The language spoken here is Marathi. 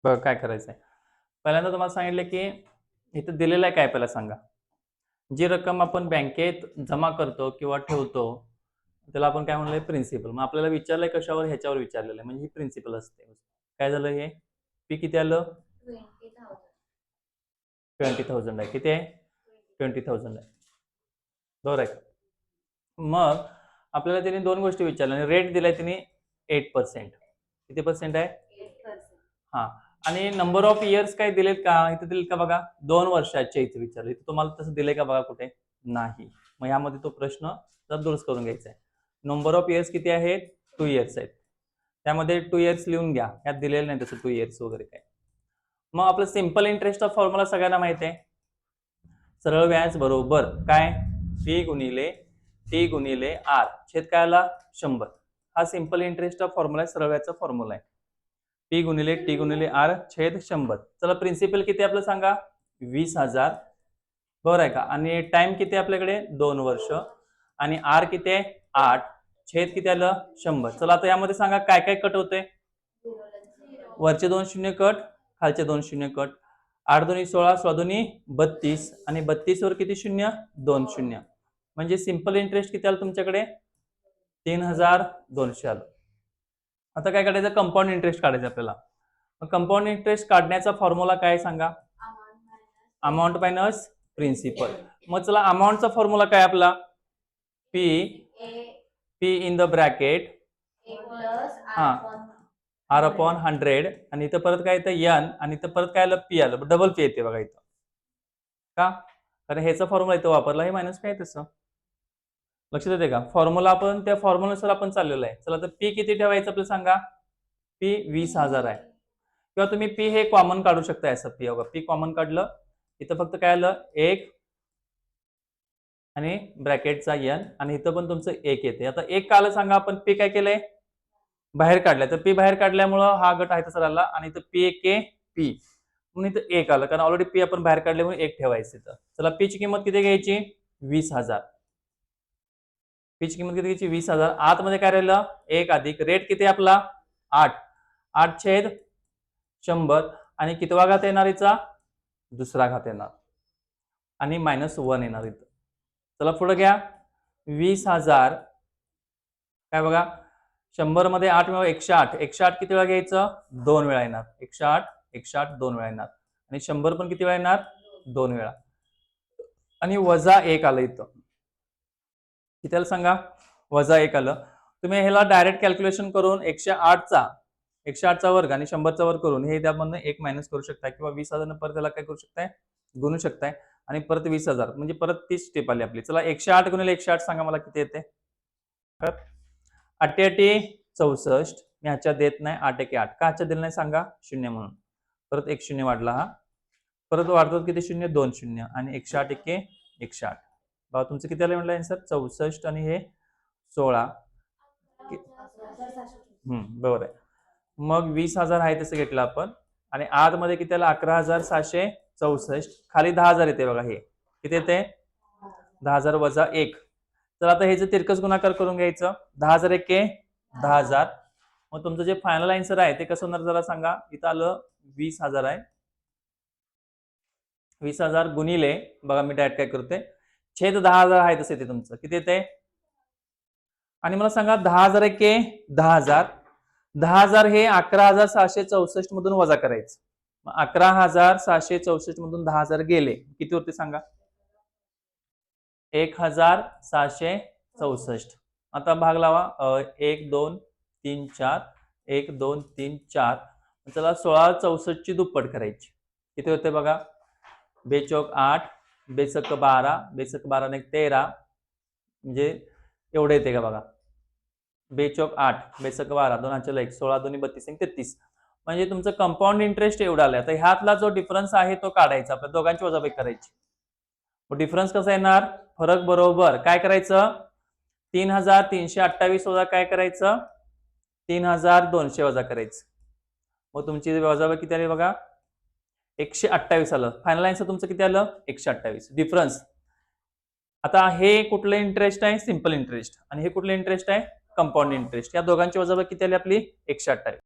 बघा काय करायचंय. पहिल्यांदा तुम्हाला सांगितलं की इथं दिलेलं आहे काय पहिला सांगा. जी रक्कम आपण बँकेत जमा करतो किंवा ठेवतो त्याला आपण काय म्हणलंय प्रिन्सिपल. मग आपल्याला विचारलंय कशावर, ह्याच्यावर विचारलेलं आहे म्हणजे ही प्रिन्सिपल असते. काय झालं हे पी किती आलं 20,000 आहे. किती आहे 20,000 आहे. बरोबर आहे. मग आपल्याला त्यांनी दोन गोष्टी विचारल्या. रेट दिलाय त्यांनी 8%. किती पर्सेंट आहे 8%. हा. आणि नंबर ऑफ इयर्स काय दिलेत का, इथे दिलेत का बघा 2 वर्षाचे इथे विचारले. इथे तुम्हाला तसं दिलंय का बघा कुठे नाही. मग यामध्ये तो प्रश्न जर दुरुस्त करून घ्यायचा आहे. नंबर ऑफ इयर्स किती आहेत 2 इयर्स आहेत. त्यामध्ये 2 इयर्स लिहून घ्या. यात दिलेलं नाही तसं 2 इयर्स वगैरे काय. मग आपलं सिंपल इंटरेस्टचा फॉर्म्युला सगळ्यांना माहिती आहे. सरळ व्याज बरोबर काय पी गुणिले टी गुणिले आर छेद काय आला 100. हा सिंपल इंटरेस्टचा फॉर्म्युला आहे, सरळ व्याजचा फॉर्म्युला आहे. पी गुणिले टी गुणिले आर छेद 100. चला प्रिन्सिपल किती आपलं सांगा 20,000. बरोबर आहे का. आणि टाइम किती आपल्याकडे 2 वर्ष. आणि आर किती आहे 8. छेद किती आलं 100. चला आता यामध्ये सांगा काय काय कट होते. वरचे 2 शून्य कट, खालचे 2 शून्य कट. 8 2 16, 16 2 32 आणि 32 वर किती शून्य 2 शून्य. म्हणजे सिंपल इंटरेस्ट किती आलं तुमच्याकडे 3,200 आलं. आता काय काढायचं कंपाऊंड इंटरेस्ट काढायचं आपल्याला. कंपाऊंड इंटरेस्ट काढण्याचा फॉर्म्युला काय सांगा. Amount minus principal. मग चला अमाऊंटचा फॉर्म्युला काय आपला पी इन द ब्रॅकेट हा आर अपॉन 100 आणि इथं परत काय येतं एन आणि इथं परत काय आलं पी आलं. डबल पी येते बघा इथं का, कारण ह्याचा फॉर्म्युला इथं वापरला. हे मायनस काय तसं लक्षात येते का. फॉर्म्युला आपण त्या फॉर्म्युलानुसार आपण चाललेलो आहे. चला तर पी किती ठेवायचं आपल्याला सांगा. पी 20,000 आहे. किंवा तुम्ही पी हे कॉमन काढू शकता. असं पी बघा पी कॉमन काढलं इथं फक्त काय आलं 1 आणि ब्रॅकेटचा एन आणि इथं पण तुमचं 1 येते. आता 1 का आलं सांगा. आपण पी काय केलंय बाहेर काढलंय. तर पी बाहेर काढल्यामुळं हा गट आहे तसा राहिला आणि इथं पी 1 के पी म्हणून इथं 1 आलं, कारण ऑलरेडी पी आपण बाहेर काढल्यामुळे 1 ठेवायचं इथं. चला पी ची किंमत किती घ्यायची 20,000. पीची किंमत किती घ्यायची 20,000. आतमध्ये काय राहिलं 1 अधिक रेट किती आपला 8. 8 छेद 100 आणि कितवा घात येणार हिचा दुसरा घात येणार आणि -1 येणार इथं. चला पुढे घ्या 20,000 काय बघा 100 मध्ये 8 मिळवा 108. 108 किती वेळा घ्यायचं 2 वेळा येणार. 108 108 2 वेळा येणार आणि 100 पण किती वेळा येणार 2 वेळा आणि वजा 1 आलं इथं. किती आलं सांगा वजा 1 आलं. तुम्ही ह्याला डायरेक्ट कॅल्क्युलेशन करून 108चा वर्ग आणि 100चा वर्ग करून हे त्यामधनं 1 मायनस करू शकताय किंवा 20,000 परत त्याला काय करू शकताय गुणू शकताय आणि परत 20,000 म्हणजे परत 30 स्टेप आली आपली. चला 108 गुणिले 108 सांगा मला किती येते. 8 64. मी ह्याच्यात देत नाही 8 1 8 का ह्याच्यात दिलं नाही सांगा 0 म्हणून. परत 1 0 वाढला हा. परत वाढतो किती 0 2 0 आणि 108 1 108. बघा तुमचं किती आलं म्हटलं आन्सर 64 आणि हे 16. बरोबर आहे. मग 20,000 आहे तसं घेतलं आपण आणि आतमध्ये किती आलं 11,764. खाली 10,000 येते बघा. हे किती येते 10,000 वजा 1. तर आता हे जे तिरकस गुणाकार करून घ्यायचं 10,000 1 10,000. मग तुमचं जे फायनल आन्सर आहे ते कसं होणार जरा सांगा. इथं आलं 20,000 आहे. 20,000 गुणिले बघा मी डायरेक्ट काय करते छेद 10,000 आहे तसे ते तुमचं किती येते आणि मला सांगा 10,000 1 10,000. 10,000 हे 11,764 मधून वजा करायचं. 11,764 मधून 10,000 गेले किती होते सांगा 1,764. आता भाग लावा 1 2 3 4 1 2 3 4. चला 16 64 ची दुप्पट करायची. किती होते बघा 2 चौक 8 2 सक 12 2 सक 12 ने 13 म्हणजे एवढे येते का बघा 2 चौक 8 2 सक 12 2 हाचेला 1 16 2 32 33. म्हणजे तुमचं कंपाऊंड इंटरेस्ट एवढा आलाय. तर ह्यातला जो डिफरन्स आहे तो काढायचा. आपल्या दोघांची वजाबाकी करायची. डिफरन्स कसा येणार फरक बरोबर काय करायचं 3,328 वजा काय करायचं 3,200 वजा करायचं. मग तुमची वजाबाकी किती आली बघा 128 आलं. फायनल आन्सर तुमचं किती आलं 128. डिफरन्स. आता हे कुठलं इंटरेस्ट आहे सिंपल इंटरेस्ट आणि हे कुठलं इंटरेस्ट आहे कंपाऊंड इंटरेस्ट. या दोघांची वजाबाकी किती आली आपली 128.